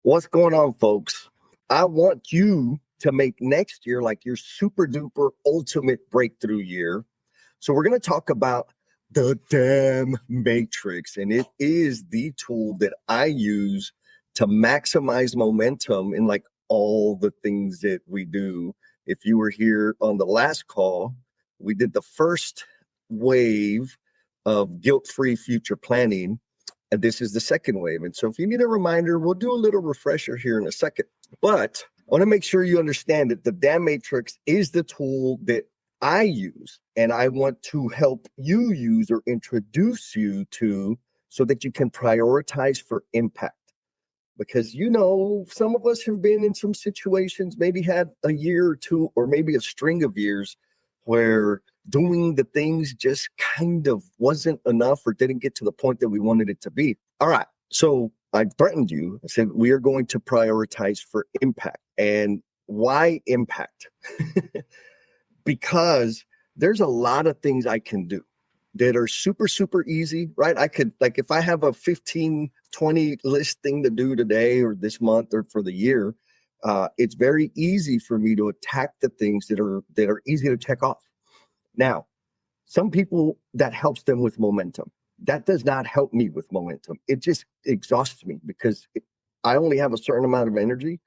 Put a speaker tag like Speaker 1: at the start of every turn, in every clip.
Speaker 1: What's going on, folks? I want you to make next year like your super duper ultimate breakthrough year. So we're going to talk about the damn matrix, and it is the tool that I use to maximize momentum in like all the things that we do. If you were here on the last call, we did the first wave of guilt-free future planning. And this is the second wave. And so if you need a reminder, we'll do a little refresher here in a second. But I want to make sure you understand that the damn matrix is the tool that I use, and I want to help you use or introduce you to so that you can prioritize for impact. Because, some of us have been in some situations, maybe had a year or two, or maybe a string of years where doing the things just kind of wasn't enough or didn't get to the point that we wanted it to be. All right. So I threatened you. I said, we are going to prioritize for impact. And why impact? Because there's a lot of things I can do that are super, super easy, right? I could, like, if I have a 15, 20 list thing to do today or this month or for the year, it's very easy for me to attack the things that are easy to check off. Now, some people, that helps them with momentum. That does not help me with momentum. It just exhausts me because I only have a certain amount of energy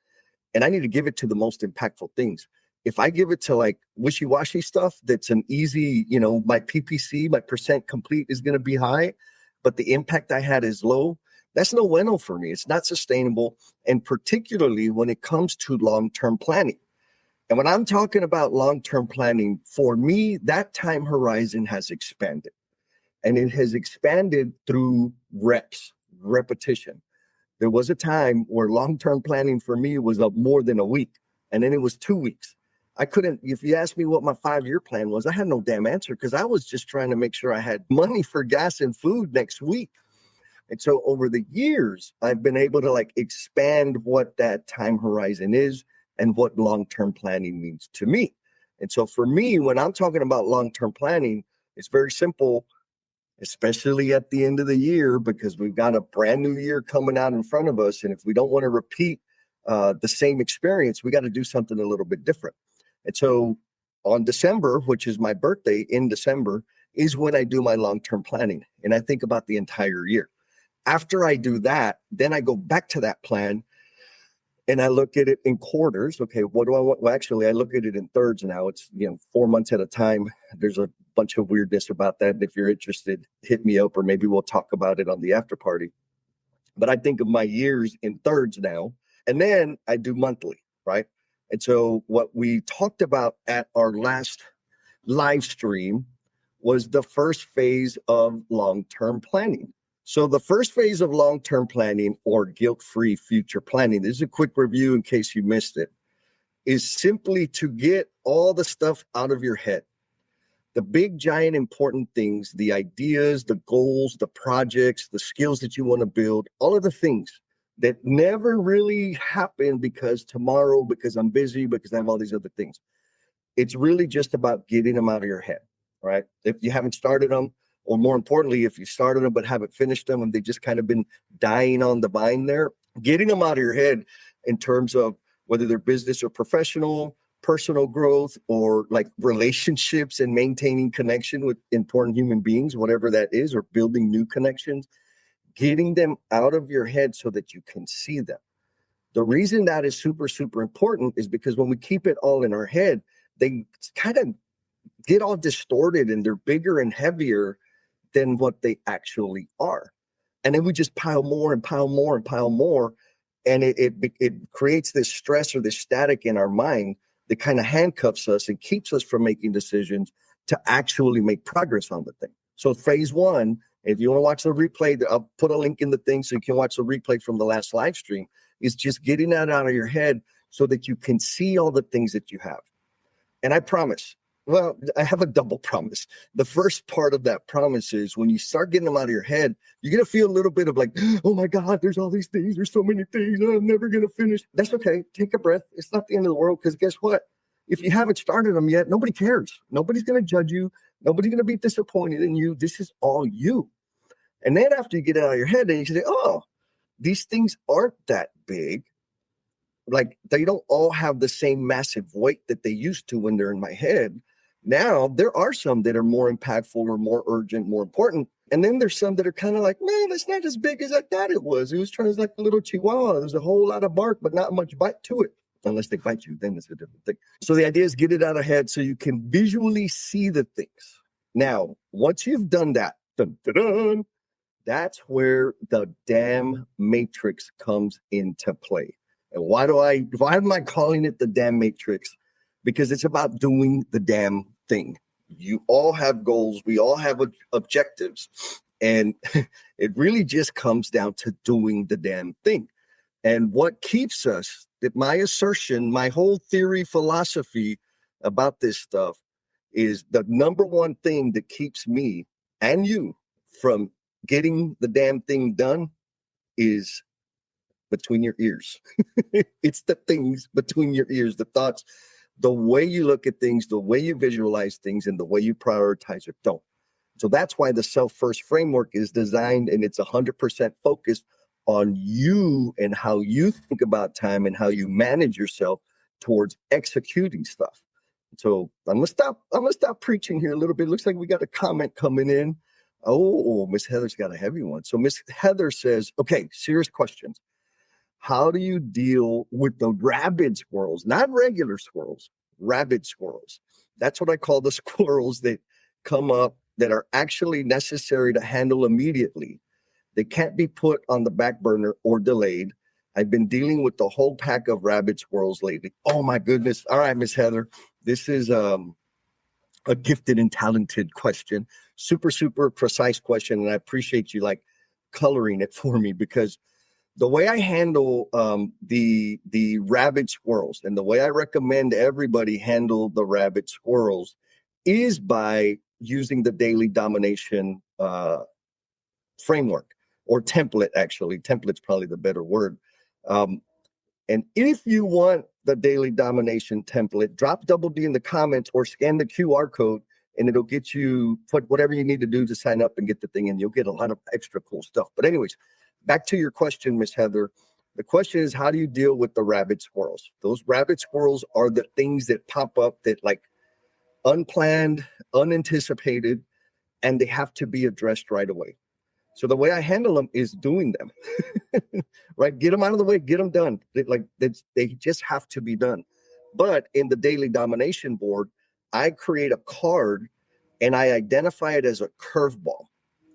Speaker 1: and I need to give it to the most impactful things. If I give it to like wishy-washy stuff, that's an easy, my PPC, my percent complete is going to be high, but the impact I had is low. That's no bueno for me. It's not sustainable. And particularly when it comes to long-term planning. And when I'm talking about long-term planning, for me, that time horizon has expanded. And it has expanded through repetition. There was a time where long-term planning for me was more than a week. And then it was 2 weeks. I couldn't, if you asked me what my 5-year plan was, I had no damn answer because I was just trying to make sure I had money for gas and food next week. And so over the years, I've been able to like expand what that time horizon is and what long-term planning means to me. And so for me, when I'm talking about long-term planning, it's very simple, especially at the end of the year, because we've got a brand new year coming out in front of us. And if we don't want to repeat the same experience, we got to do something a little bit different. And so on December, which is my birthday in December, is when I do my long-term planning. And I think about the entire year. After I do that, then I go back to that plan and I look at it in quarters. Okay, what do I want? Well, actually, I look at it in thirds now. It's 4 months at a time. There's a bunch of weirdness about that. If you're interested, hit me up, or maybe we'll talk about it on the after party. But I think of my years in thirds now, and then I do monthly, right? And so what we talked about at our last live stream was the first phase of long-term planning. So the first phase of long-term planning, or guilt-free future planning, this is a quick review in case you missed it, is simply to get all the stuff out of your head. The big, giant, important things, the ideas, the goals, the projects, the skills that you want to build, all of the things that never really happen because I'm busy, because I have all these other things. It's really just about getting them out of your head, right? If you haven't started them, or more importantly, if you started them but haven't finished them and they just kind of been dying on the vine there, getting them out of your head in terms of whether they're business or professional, personal growth, or like relationships and maintaining connection with important human beings, whatever that is, or building new connections, getting them out of your head so that you can see them. The reason that is super, super important is because when we keep it all in our head, they kind of get all distorted and they're bigger and heavier than what they actually are. And then we just pile more and pile more and pile more. And it creates this stress or this static in our mind that kind of handcuffs us and keeps us from making decisions to actually make progress on the thing. So phase one, if you want to watch the replay, I'll put a link in the thing so you can watch the replay from the last live stream, is just getting that out of your head so that you can see all the things that you have. And I promise, well, I have a double promise. The first part of that promise is when you start getting them out of your head, you're going to feel a little bit of like, oh my God, there's all these things. There's so many things. I'm never going to finish. That's okay. Take a breath. It's not the end of the world, because guess what? If you haven't started them yet, nobody cares. Nobody's going to judge you. Nobody's going to be disappointed in you. This is all you. And then after you get it out of your head, then you say, oh, these things aren't that big. Like, they don't all have the same massive weight that they used to when they're in my head. Now, there are some that are more impactful or more urgent, more important. And then there's some that are kind of like, man, it's not as big as I thought it was. It was trying to like a little chihuahua. There's a whole lot of bark, but not much bite to it. Unless they bite you, then it's a different thing. So the idea is get it out of head so you can visually see the things. Now, once you've done that, dun, dun, dun, that's where the damn matrix comes into play. And why am I calling it the damn matrix? Because it's about doing the damn thing. You all have goals. We all have objectives. And it really just comes down to doing the damn thing. And what keeps us, that my assertion, my whole theory, philosophy about this stuff is the number one thing that keeps me and you from getting the damn thing done is between your ears. It's the things between your ears, the thoughts, the way you look at things, the way you visualize things, and the way you prioritize or don't. So that's why the self-first framework is designed, and it's 100% focused on you and how you think about time and how you manage yourself towards executing stuff. So I'm gonna stop preaching here a little bit. It looks like we got a comment coming in. Oh, Miss Heather's got a heavy one. So Miss Heather says, okay, serious questions. How do you deal with the rabid squirrels, not regular squirrels, rabid squirrels? That's what I call the squirrels that come up that are actually necessary to handle immediately. They can't be put on the back burner or delayed. I've been dealing with the whole pack of rabid squirrels lately. Oh my goodness. All right, Miss Heather, this is a gifted and talented question. Super, super precise question. And I appreciate you like coloring it for me, because the way I handle the rabid squirrels and the way I recommend everybody handle the rabid squirrels is by using the Daily Domination framework or template. Actually, template's probably the better word. And if you want the Daily Domination template, drop double D in the comments or scan the QR code, and it'll get you put whatever you need to do to sign up and get the thing in. You'll get a lot of extra cool stuff. But anyways, back to your question, Miss Heather. The question is, how do you deal with the rabid squirrels? Those rabid squirrels are the things that pop up that like unplanned, unanticipated, and they have to be addressed right away. So the way I handle them is doing them, right? Get them out of the way, get them done. They just have to be done. But in the Daily Domination board, I create a card and I identify it as a curveball.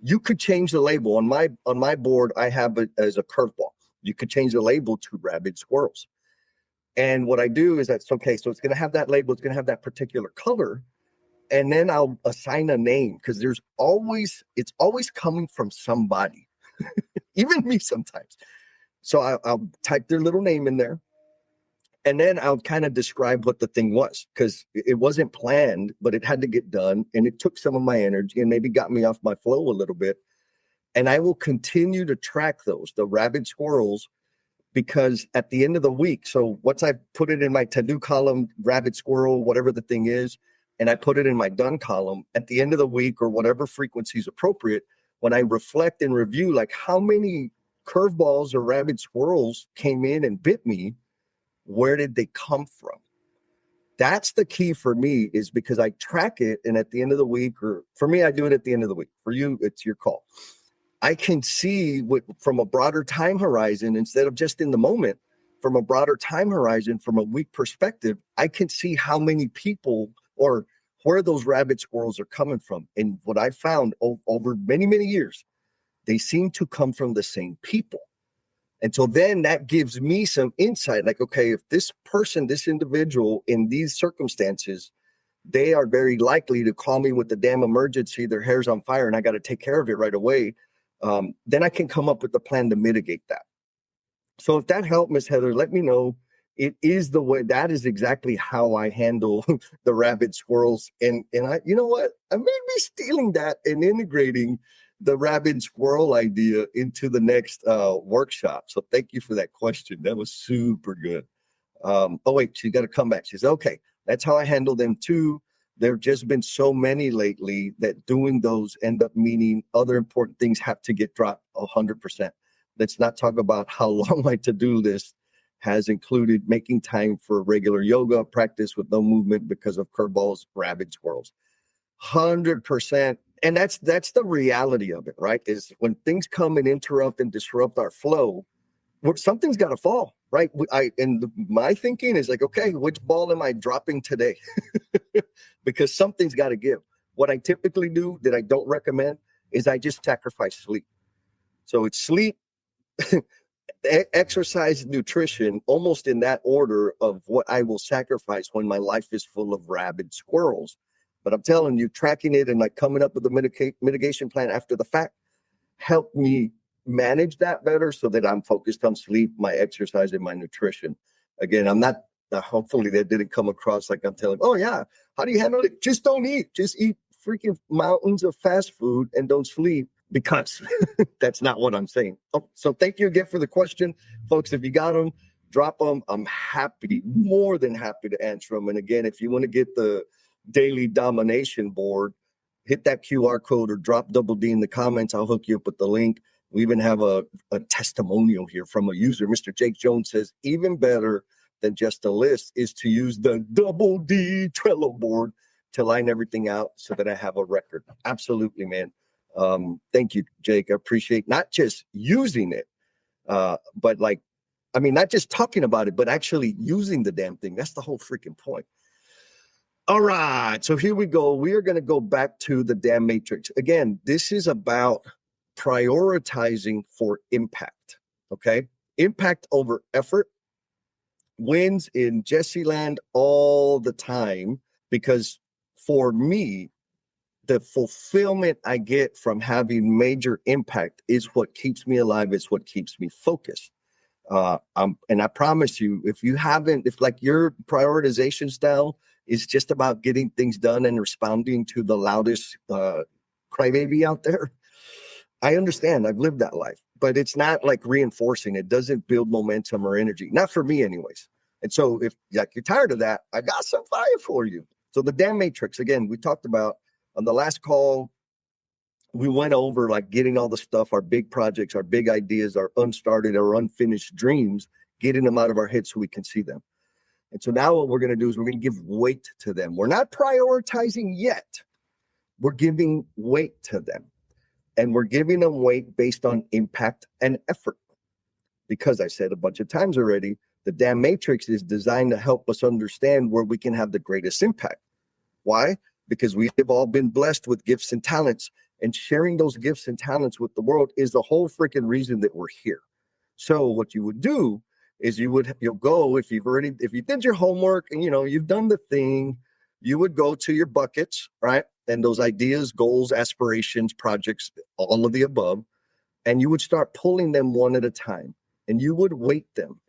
Speaker 1: You could change the label on my board. I have it as a curveball. You could change the label to rabid squirrels. And what I do is that's okay. So it's going to have that label. It's going to have that particular color. And then I'll assign a name, because it's always coming from somebody, even me sometimes. So I'll type their little name in there, and then I'll kind of describe what the thing was, because it wasn't planned, but it had to get done, and it took some of my energy and maybe got me off my flow a little bit. And I will continue to track the rabid squirrels, because at the end of the week, so once I put it in my to-do column, rabid squirrel, whatever the thing is, and I put it in my done column at the end of the week or whatever frequency is appropriate, when I reflect and review, like how many curveballs or rabid squirrels came in and bit me, where did they come from? That's the key for me, is because I track it. And at the end of the week, or for me, I do it at the end of the week. For you, it's your call. I can see from a broader time horizon, instead of just in the moment, from a broader time horizon, from a week perspective, I can see how many people or where those rabid squirrels are coming from. And what I found over many, many years, they seem to come from the same people. And so then that gives me some insight, like, okay, if this person, this individual in these circumstances, they are very likely to call me with the damn emergency, their hair's on fire and I got to take care of it right away. Then I can come up with a plan to mitigate that. So if that helped, Miss Heather, let me know. It is the way, that is exactly how I handle the rabid squirrels. And I, you know what? I may be stealing that and integrating the rabid squirrel idea into the next workshop. So thank you for that question. That was super good. Oh wait, she got to come back. She says, okay, that's how I handle them too. There've just been so many lately that doing those end up meaning other important things have to get dropped 100%. Let's not talk about how long my to-do list has included making time for regular yoga practice with no movement because of curveballs, rabid, squirrels. 100%. And that's the reality of it, right? Is when things come and interrupt and disrupt our flow, something's got to fall, right? My thinking is like, okay, which ball am I dropping today? Because something's got to give. What I typically do that I don't recommend is I just sacrifice sleep. So it's sleep, exercise, nutrition, almost in that order of what I will sacrifice when my life is full of rabid squirrels. But I'm telling you, tracking it and like coming up with a mitigation plan after the fact helped me manage that better so that I'm focused on sleep, my exercise, and my nutrition. Again, I'm not, hopefully that didn't come across like I'm telling, oh yeah, how do you handle it? Just don't eat. Just eat freaking mountains of fast food and don't sleep, because that's not what I'm saying. Oh, so thank you again for the question. Folks, if you got them, drop them. I'm happy, more than happy to answer them. And again, if you want to get the Daily Domination board, hit that QR code or drop Double D in the comments. I'll hook you up with the link. We even have a testimonial here from a user. Mr. Jake Jones says, even better than just a list is to use the Double D Trello board to line everything out so that I have a record. Absolutely, man. Thank you, Jake. I appreciate not just using it, but not just talking about it, but actually using the damn thing. That's the whole freaking point. All right, so here we go. We are going to go back to the damn matrix. Again, this is about prioritizing for impact, okay? Impact over effort wins in Jesse land all the time, because for me, the fulfillment I get from having major impact is what keeps me alive. It's what keeps me focused. And I promise you, if your prioritization style is just about getting things done and responding to the loudest crybaby out there, I understand. I've lived that life, but it's not like reinforcing. It doesn't build momentum or energy. Not for me anyways. And so if you're tired of that, I got some fire for you. So the damn matrix, again, we talked about on the last call, we went over like getting all the stuff, our big projects, our big ideas, our unstarted or unfinished dreams, getting them out of our heads so we can see them. And so now what we're going to do is we're going to give weight to them. We're not prioritizing yet. We're giving weight to them. And we're giving them weight based on impact and effort. Because I said a bunch of times already, the damn matrix is designed to help us understand where we can have the greatest impact. Why? Because we have all been blessed with gifts and talents. And sharing those gifts and talents with the world is the whole freaking reason that we're here. So what you would do is you'll go, if you did your homework and you've done the thing, you would go to your buckets, right? And those ideas, goals, aspirations, projects, all of the above, and you would start pulling them one at a time, and you would weight them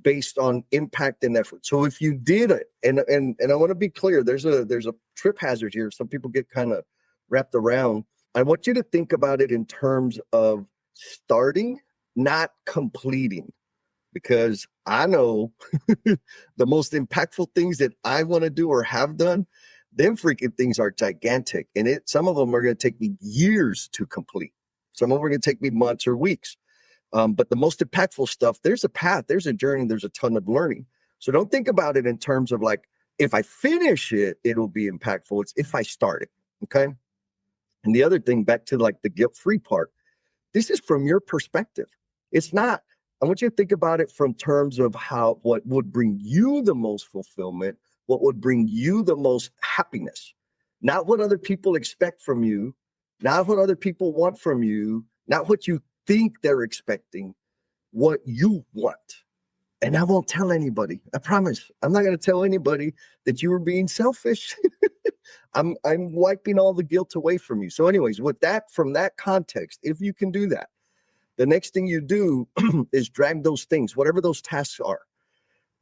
Speaker 1: based on impact and effort. So if you did it, and I want to be clear, there's a trip hazard here. Some people get kind of wrapped around. I want you to think about it in terms of starting, not completing. Because I know the most impactful things that I want to do or have done, them freaking things are gigantic. And some of them are going to take me years to complete. Some of them are going to take me months or weeks. But the most impactful stuff, there's a path, there's a journey, there's a ton of learning. So don't think about it in terms of like, if I finish it, it'll be impactful. It's if I start it, okay? And the other thing, back to like the guilt-free part, this is from your perspective. It's not. I want you to think about it from terms of what would bring you the most fulfillment, what would bring you the most happiness, not what other people expect from you, not what other people want from you, not what you think they're expecting, what you want. And I won't tell anybody. I promise. I'm not going to tell anybody that you were being selfish. I'm wiping all the guilt away from you. So anyways, from that context, if you can do that, the next thing you do is drag those things, whatever those tasks are,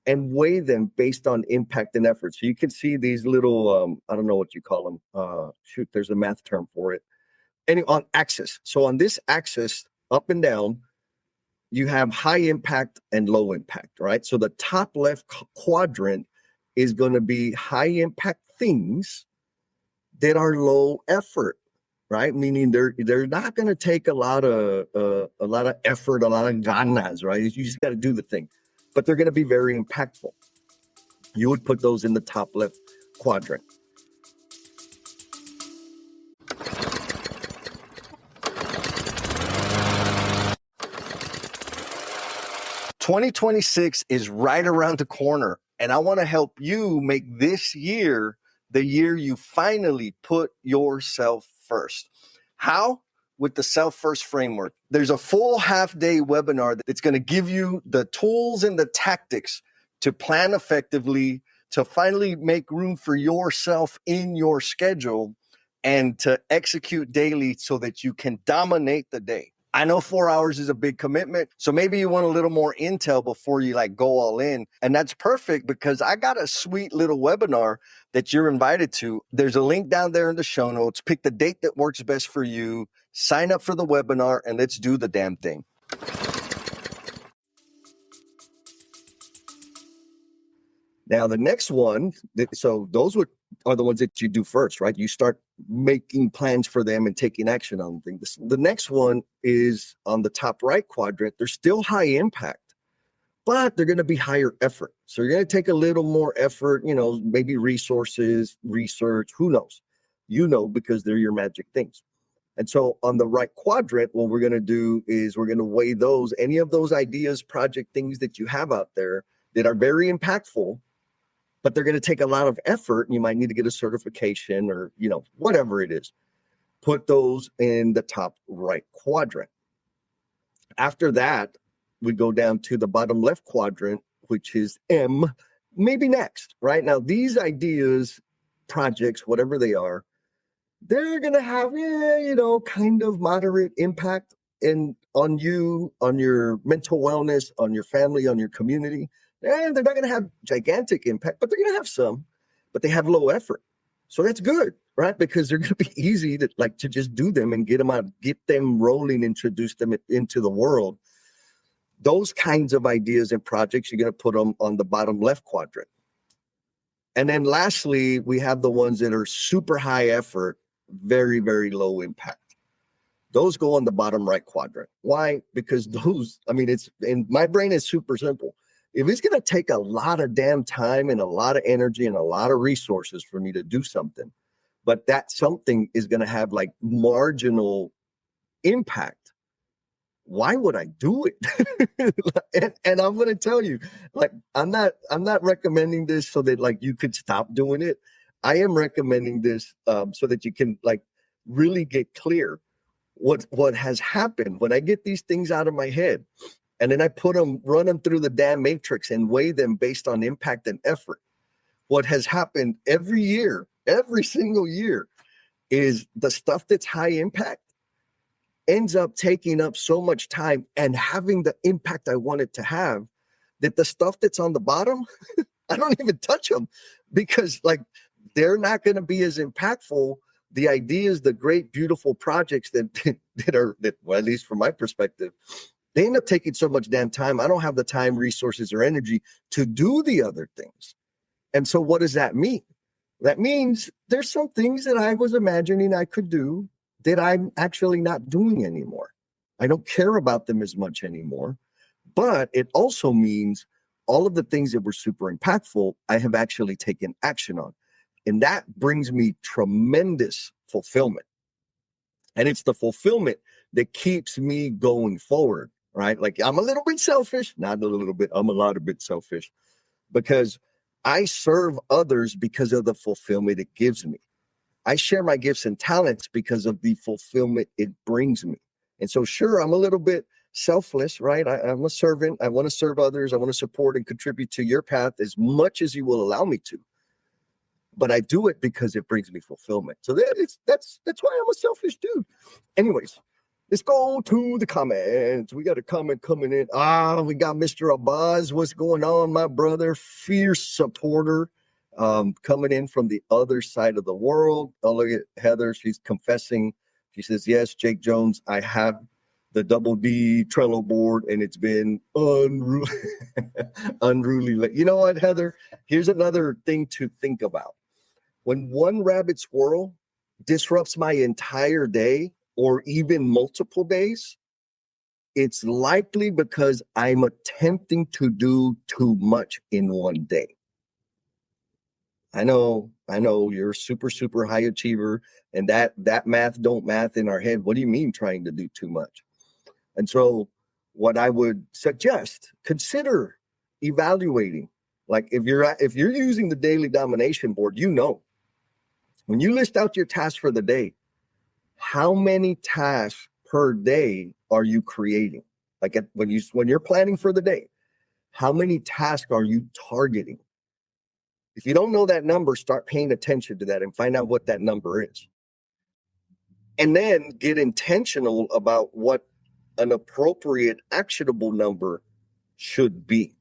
Speaker 1: and weigh them based on impact and effort. So you can see these little, I don't know what you call them. There's a math term for it. And on axis. So on this axis, up and down, you have high impact and low impact, right? So the top left quadrant is going to be high impact things that are low effort. right? Meaning they're not going to take a lot of effort, a lot of ganas, right? You just got to do the thing, but they're going to be very impactful. You would put those in the top left quadrant. "2026 is right around the corner, and I want to help you make this year the year you finally put yourself first." How? With the Self First Framework. There's a full half-day webinar that's going to give you the tools and the tactics to plan effectively, to finally make room for yourself in your schedule, and to execute daily so that you can dominate the day. I know 4 hours is a big commitment, so maybe you want a little more intel before you like go all in. And that's perfect because I got a sweet little webinar that you're invited to. There's a link down there in the show notes. Pick the date that works best for you. Sign up for the webinar and let's do the damn thing. Now, the next one, so those are the ones that you do first, right? You start making plans for them and taking action on things. The next one is on the top right quadrant. They're still high impact, but they're going to be higher effort. So you're going to take a little more effort, maybe resources, research, who knows? Because they're your magic things. And so on the right quadrant, what we're going to do is we're going to weigh any of those ideas, project things that you have out there that are very impactful, but they're going to take a lot of effort. You might need to get a certification or, whatever it is. Put those in the top right quadrant. After that, we go down to the bottom left quadrant, which is M, maybe next, right? Now, these ideas, projects, whatever they are, they're going to have, kind of moderate impact on you, on your mental wellness, on your family, on your community. And they're not going to have gigantic impact, but they're going to have some, but they have low effort. So that's good, right? Because they're going to be easy to just do them and get them out, get them rolling, introduce them into the world. Those kinds of ideas and projects, you're going to put them on the bottom left quadrant. And then lastly, we have the ones that are super high effort, very, very low impact. Those go on the bottom right quadrant. Why? Because it's in my brain is super simple. If it's going to take a lot of damn time and a lot of energy and a lot of resources for me to do something, but that something is going to have like marginal impact, why would I do it? and I'm going to tell you, I'm not recommending this so that you could stop doing it. I am recommending this so that you can really get clear what has happened when I get these things out of my head. And then I run them through the damn matrix and weigh them based on impact and effort. What has happened every year, every single year, is the stuff that's high impact ends up taking up so much time and having the impact I want it to have that the stuff that's on the bottom, I don't even touch them because they're not going to be as impactful. The ideas, the great, beautiful projects that well, at least from my perspective, they end up taking so much damn time. I don't have the time, resources, or energy to do the other things. And so what does that mean? That means there's some things that I was imagining I could do that I'm actually not doing anymore. I don't care about them as much anymore. But it also means all of the things that were super impactful, I have actually taken action on. And that brings me tremendous fulfillment. And it's the fulfillment that keeps me going forward. Right? I'm a little bit selfish, not a little bit, I'm a lot of bit selfish because I serve others because of the fulfillment it gives me. I share my gifts and talents because of the fulfillment it brings me. And so, sure, I'm a little bit selfless, right? I'm a servant. I want to serve others. I want to support and contribute to your path as much as you will allow me to. But I do it because it brings me fulfillment. So that's why I'm a selfish dude. Anyways. Let's go to the comments. We got a comment coming in. We got Mr. Abbas. What's going on, my brother? Fierce supporter coming in from the other side of the world. Oh, look at Heather. She's confessing. She says, yes, Jake Jones, I have the double D Trello board, and it's been unruly. You know what, Heather? Here's another thing to think about. When one rabid squirrel disrupts my entire day or even multiple days, it's likely because I'm attempting to do too much in one day. I know you're super, super high achiever, and that math don't math in our head. What do you mean trying to do too much? And so what I would suggest, consider evaluating. Like if you're using the Daily Domination board, when you list out your tasks for the day, how many tasks per day are you creating? Like when you're planning for the day, how many tasks are you targeting? If you don't know that number, start paying attention to that and find out what that number is. And then get intentional about what an appropriate actionable number should be.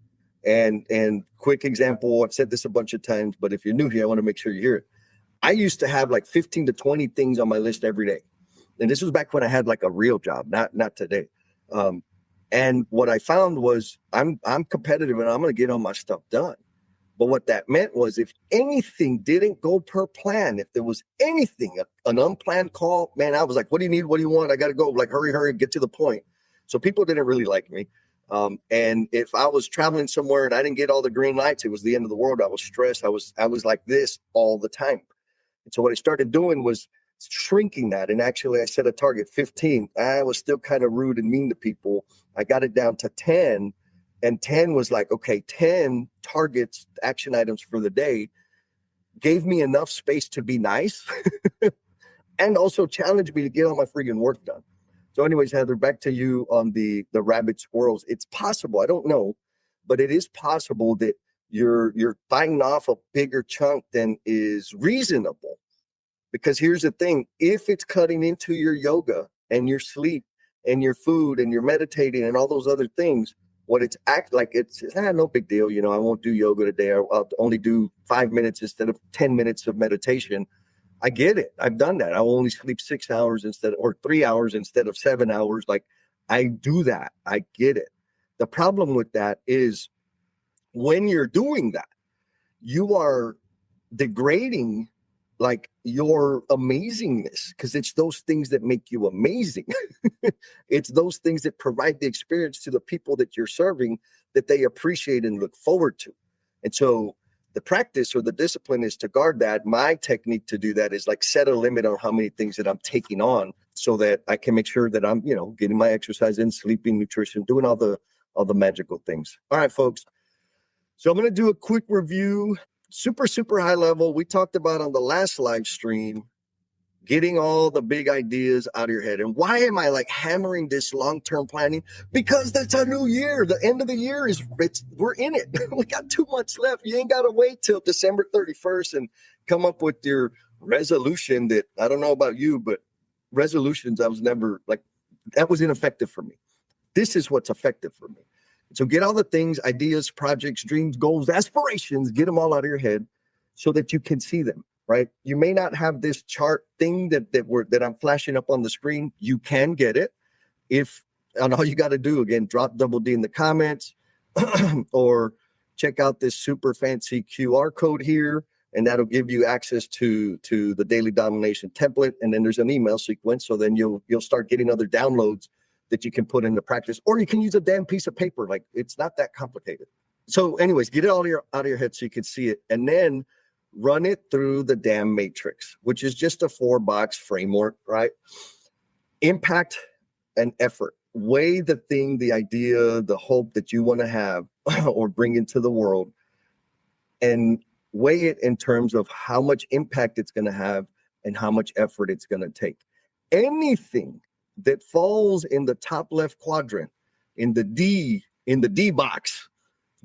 Speaker 1: And quick example, I've said this a bunch of times, but if you're new here, I want to make sure you hear it. I used to have like 15 to 20 things on my list every day. And this was back when I had like a real job, not today. And what I found was I'm competitive and I'm going to get all my stuff done. But what that meant was if anything didn't go per plan, if there was anything, an unplanned call, man, I was like, what do you need? What do you want? I got to go. Like, hurry, get to the point. So people didn't really like me. And if I was traveling somewhere and I didn't get all the green lights, it was the end of the world. I was stressed. I was like this all the time. And so what I started doing was shrinking that. And actually I set a target 15. I was still kind of rude and mean to people. I got it down to 10. And 10 was like, okay, 10 targets, action items for the day, gave me enough space to be nice and also challenged me to get all my freaking work done. So anyways, Heather, back to you on the rabid squirrels. It's possible, I don't know, but it is possible that you're biting off a bigger chunk than is reasonable. Because here's the thing, if it's cutting into your yoga and your sleep and your food and your meditating and all those other things, what it's act like, it's no big deal. I won't do yoga today. I'll only do 5 minutes instead of 10 minutes of meditation. I get it. I've done that. I'll only sleep 6 hours or 3 hours instead of 7 hours. Like I do that. I get it. The problem with that is when you're doing that, you are degrading like your amazingness, because it's those things that make you amazing. It's those things that provide the experience to the people that you're serving that they appreciate and look forward to. And so the practice or the discipline is to guard that. My technique to do that is like set a limit on how many things that I'm taking on so that I can make sure that I'm, getting my exercise in, sleeping, nutrition, doing all the magical things. All right, folks. So I'm going to do a quick review. Super, super high level. We talked about on the last live stream, getting all the big ideas out of your head. And why am I like hammering this long-term planning? Because that's a new year. The end of the year we're in it. We got 2 months left. You ain't got to wait till December 31st and come up with your resolution that, I don't know about you, but resolutions, I was never like, that was ineffective for me. This is what's effective for me. So get all the things, ideas, projects, dreams, goals, aspirations, get them all out of your head so that you can see them, right? You may not have this chart thing that I'm flashing up on the screen. You can get it. And all you got to do, again, drop Double D in the comments or check out this super fancy QR code here, and that'll give you access to the Daily Domination template. And then there's an email sequence. So then you'll start getting other downloads that you can put into practice, or you can use a damn piece of paper. Like it's not that complicated. So anyways, get it all out of your head so you can see it, and then run it through the damn matrix, which is just a 4-box framework, right? Impact and effort. Weigh the thing, the idea, the hope that you want to have or bring into the world, and weigh it in terms of how much impact it's going to have and how much effort it's going to take. Anything that falls in the top left quadrant, in the D box,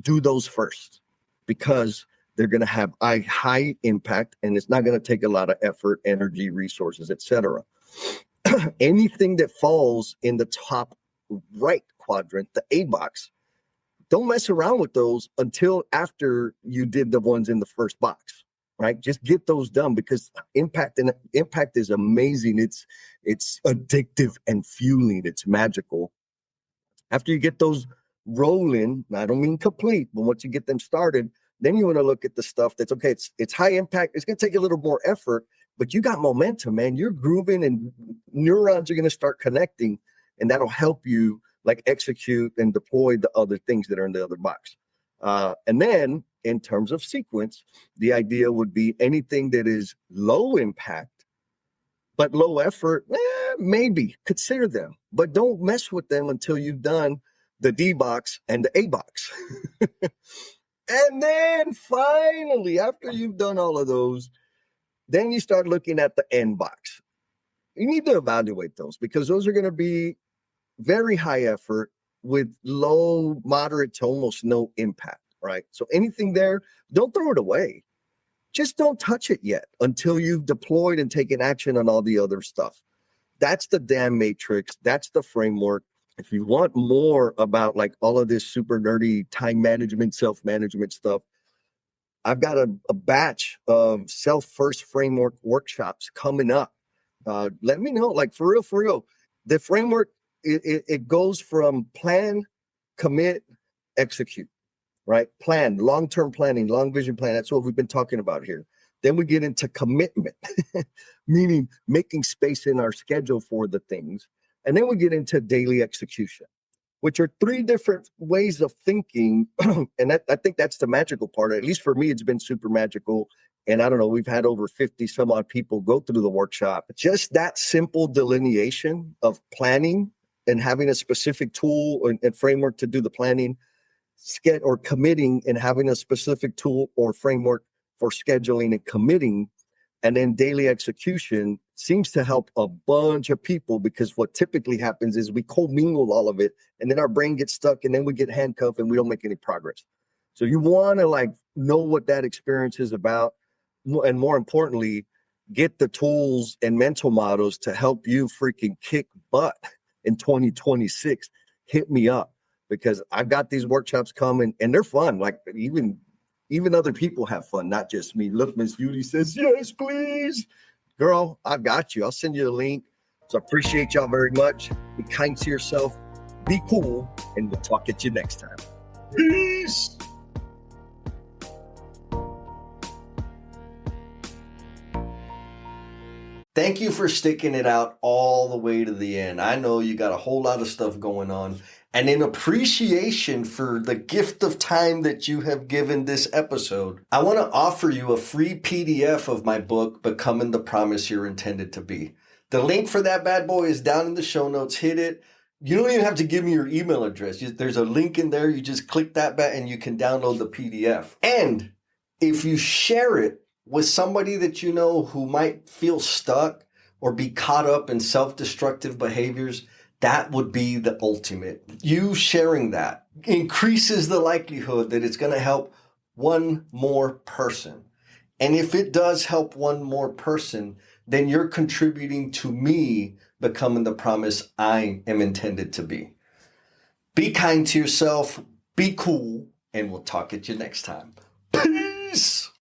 Speaker 1: do those first, because they're going to have a high impact and it's not going to take a lot of effort, energy, resources, etc. Anything that falls in the top right quadrant, the A box, don't mess around with those until after you did the ones in the first box. Right? Just get those done, because impact is amazing. It's addictive and fueling. It's magical. After you get those rolling, I don't mean complete, but once you get them started, then you want to look at the stuff that's okay. It's high impact. It's going to take a little more effort, but you got momentum, man. You're grooving and neurons are going to start connecting, and that'll help you like execute and deploy the other things that are in the other box. And then in terms of sequence, the idea would be anything that is low impact, but low effort, maybe consider them, but don't mess with them until you've done the D box and the A box. And then finally, after you've done all of those, then you start looking at the N box. You need to evaluate those because those are going to be very high effort with low, moderate to almost no impact, right? So anything there, don't throw it away. Just don't touch it yet until you've deployed and taken action on all the other stuff. That's the damn matrix. That's the framework. If you want more about like all of this super nerdy time management, self-management stuff, I've got a batch of self-first framework workshops coming up. Let me know, like for real. The framework, it goes from plan, commit, execute, right? Plan, long-term planning, long vision plan. That's what we've been talking about here. Then we get into commitment, meaning making space in our schedule for the things. And then we get into daily execution, which are three different ways of thinking. And I think that's the magical part. At least for me, it's been super magical. And I don't know, we've had over 50 some odd people go through the workshop. Just that simple delineation of planning and having a specific tool and framework to do the planning, or committing and having a specific tool or framework for scheduling and committing, and then daily execution seems to help a bunch of people, because what typically happens is we commingle all of it and then our brain gets stuck and then we get handcuffed and we don't make any progress. So you want to like know what that experience is about, and more importantly, get the tools and mental models to help you freaking kick butt in 2026. Hit me up, because I've got these workshops coming and they're fun. Like even other people have fun, not just me. Look, Miss Judy says, yes, please. Girl, I've got you. I'll send you the link. So I appreciate y'all very much. Be kind to yourself. Be cool. And we'll talk at you next time. Peace. Thank you for sticking it out all the way to the end. I know you got a whole lot of stuff going on. And in appreciation for the gift of time that you have given this episode, I want to offer you a free PDF of my book, Becoming the Promise You're Intended to Be. The link for that bad boy is down in the show notes. Hit it. You don't even have to give me your email address. There's a link in there. You just click that button and you can download the PDF. And if you share it with somebody that you know who might feel stuck or be caught up in self-destructive behaviors, that would be the ultimate. You sharing that increases the likelihood that it's going to help one more person. And if it does help one more person, then you're contributing to me becoming the promise I am intended to be. Be kind to yourself, be cool, and we'll talk at you next time. Peace!